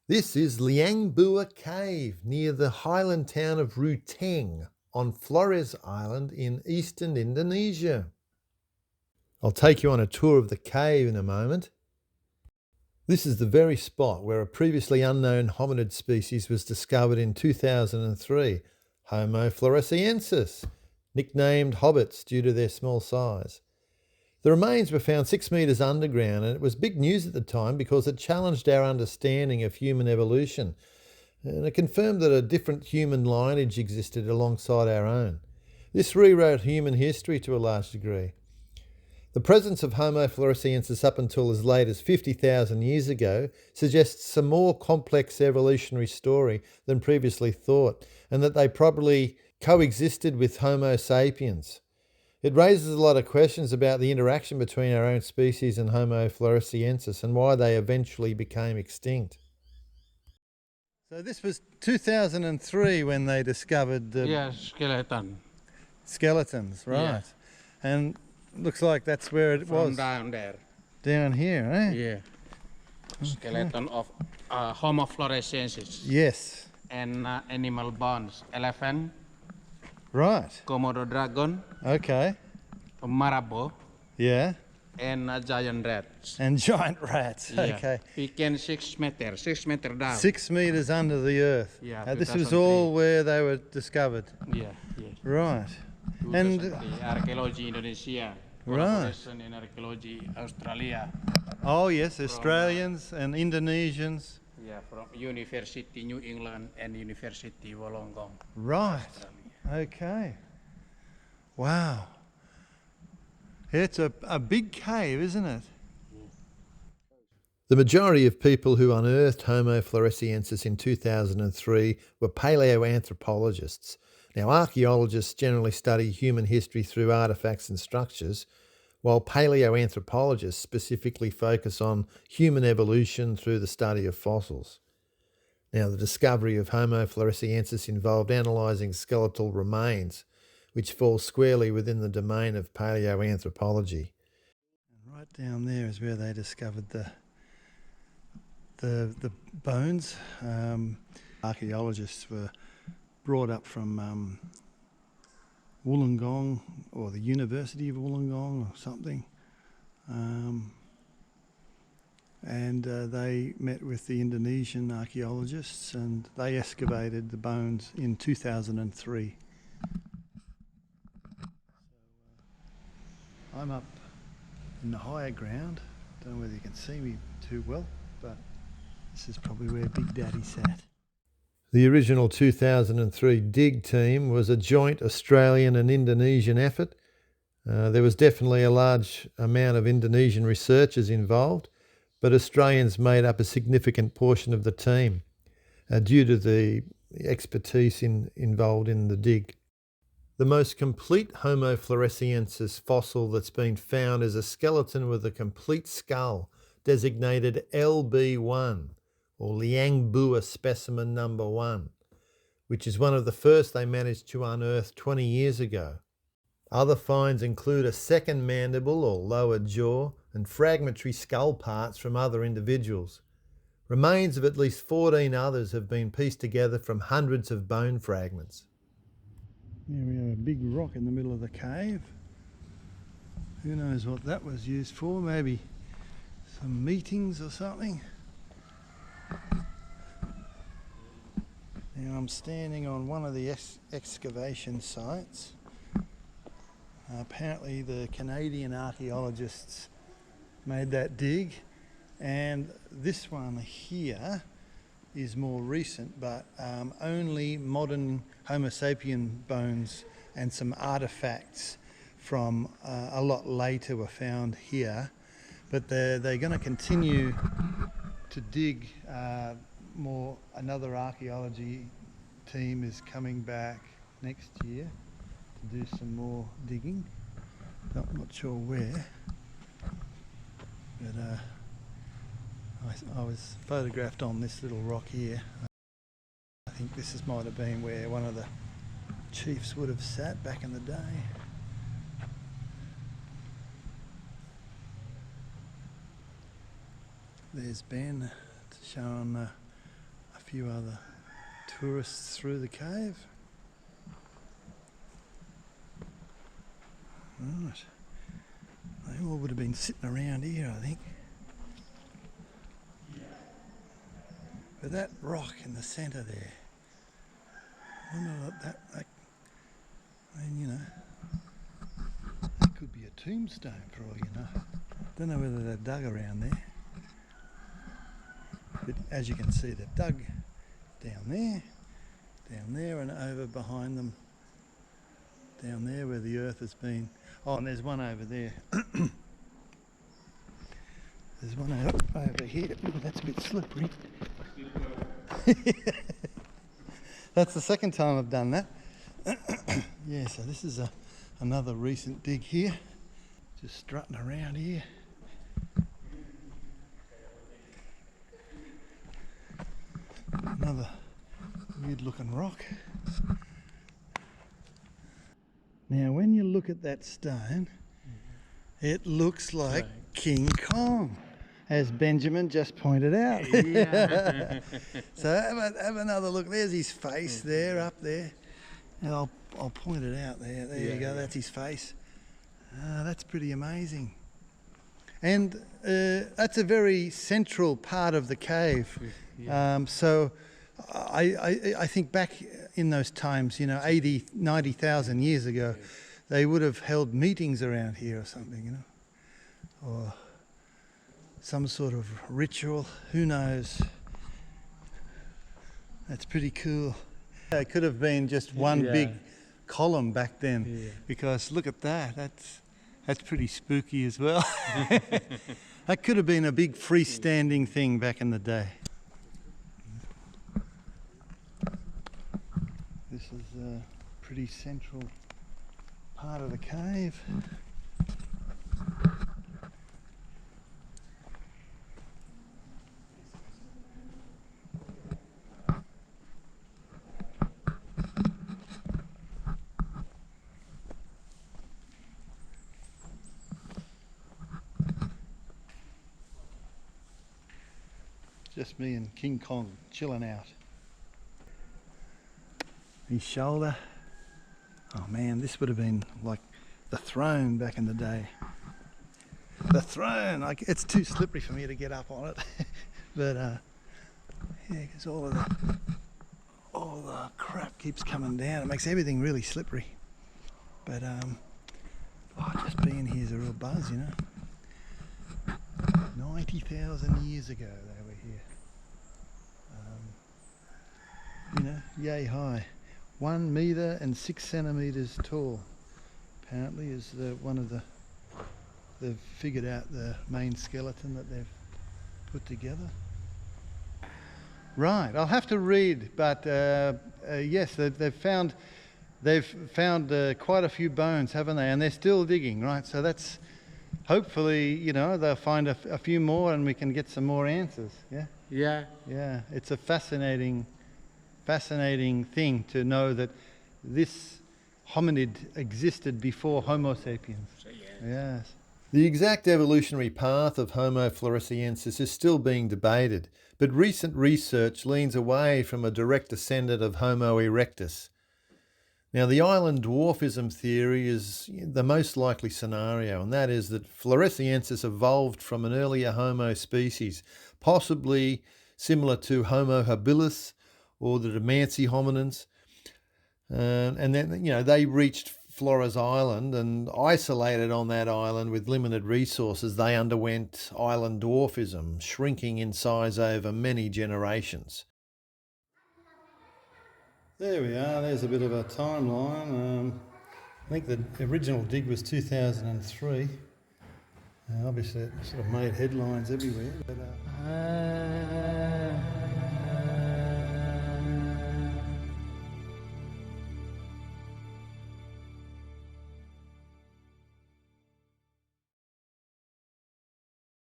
This is Liang Bua Cave near the highland town of Ruteng on Flores Island in eastern Indonesia. I'll take you on a tour of the cave in a moment. This is the very spot where a previously unknown hominid species was discovered in 2003, Homo Floresiensis, nicknamed hobbits due to their small size. The remains were found 6 metres underground, and it was big news at the time because it challenged our understanding of human evolution, and it confirmed that a different human lineage existed alongside our own. This rewrote human history to a large degree. The presence of Homo floresiensis up until as late as 50,000 years ago suggests a more complex evolutionary story than previously thought, and that they probably coexisted with Homo sapiens. It raises a lot of questions about the interaction between our own species and Homo floresiensis and why they eventually became extinct. So this was 2003 when they discovered the skeletons, right? Yeah. And looks like that's where it was. From down there. Down here, eh? Yeah. Skeleton of Homo Floresiensis. Yes. And animal bones. Elephant, Right. Komodo dragon, Okay. marabou, Yeah. and giant rats. And giant rats. Yeah. Okay. We can 6 meter down. 6 metres under the earth. Yeah, This was 2003. all where they were discovered. Yeah, yeah. Right. And 2003, archaeology Indonesia. Right. Collaboration in archaeology Australia. oh yes, Australians and Indonesians. Yeah, from University New England and University Wollongong. Right. Okay. Wow. It's a big cave, isn't it? The majority of people who unearthed Homo floresiensis in 2003 were paleoanthropologists. Now, archaeologists generally study human history through artefacts and structures, while paleoanthropologists specifically focus on human evolution through the study of fossils. Now, the discovery of Homo floresiensis involved analysing skeletal remains, which fall squarely within the domain of paleoanthropology. And right down there is where they discovered the bones. Archaeologists were brought up from Wollongong, or the University of Wollongong or something. And they met with the Indonesian archaeologists and they excavated the bones in 2003. I'm up in the higher ground. Don't know whether you can see me too well, but this is probably where Big Daddy sat. The original 2003 dig team was a joint Australian and Indonesian effort. There was definitely a large amount of Indonesian researchers involved, but Australians made up a significant portion of the team due to the expertise involved in the dig. The most complete Homo floresiensis fossil that's been found is a skeleton with a complete skull, designated LB1, or Liang Bua specimen number 1, which is one of the first they managed to unearth 20 years ago. Other finds include a second mandible or lower jaw and fragmentary skull parts from other individuals. Remains of at least 14 others have been pieced together from hundreds of bone fragments. Here we have a big rock in the middle of the cave. Who knows what that was used for? Maybe some meetings or something. Now I'm standing on one of the excavation sites. Apparently the Canadian archaeologists made that dig, and this one here is more recent, but only modern Homo sapien bones and some artifacts from a lot later were found here. But they're going to continue to dig more. Another archaeology team is coming back next year to do some more digging. I'm not sure where, but I was photographed on this little rock here. I think this might have been where one of the chiefs would have sat back in the day. There's Ben showing few other tourists through the cave. Right. They all would have been sitting around here, I think. But that rock in the centre there, I wonder what that I mean, you know, that could be a tombstone for all you know. Don't know whether they've dug around there. But as you can see, they've dug down there and over behind them, down there where the earth has been. Oh, and there's one over there. There's one over here. Ooh, that's a bit slippery. That's the second time I've done that. Yeah, so this is another recent dig here. Just strutting around here. Another weird looking rock. Now when you look at that stone, it looks like King Kong, as Benjamin just pointed out. Yeah. So have another look. There's his face there, up there. And I'll point it out there. There you go, that's his face. That's pretty amazing. And that's a very central part of the cave. So I think back in those times, you know, 80, 90,000 years ago, they would have held meetings around here or something, you know, or some sort of ritual, who knows. That's pretty cool. It could have been just one big column back then, because look at that, that's pretty spooky as well. That could have been a big freestanding thing back in the day. This is a pretty central part of the cave. Just me and King Kong chilling out. His shoulder. Oh man, this would have been like the throne back in the day. The throne, like, it's too slippery for me to get up on it. But yeah, because all the crap keeps coming down. It makes everything really slippery. But just being here is a real buzz, you know. 90,000 years ago they were here. You know, yay high. 1 metre and 6 centimetres tall. Apparently is they've figured out the main skeleton that they've put together. Right, I'll have to read, but yes, they've found quite a few bones, haven't they? And they're still digging, right? So that's hopefully, you know, they'll find a few more and we can get some more answers. Yeah. Yeah. Yeah, it's a fascinating thing to know that this hominid existed before Homo sapiens. Yes. The exact evolutionary path of Homo floresiensis is still being debated, but recent research leans away from a direct descendant of Homo erectus. Now, the island dwarfism theory is the most likely scenario, and that is that Floresiensis evolved from an earlier Homo species, possibly similar to Homo habilis or the Dmancy hominins. And then, you know, they reached Flores Island and isolated on that island with limited resources. They underwent island dwarfism, shrinking in size over many generations. There we are, there's a bit of a timeline. I think the original dig was 2003. Obviously it sort of made headlines everywhere. But,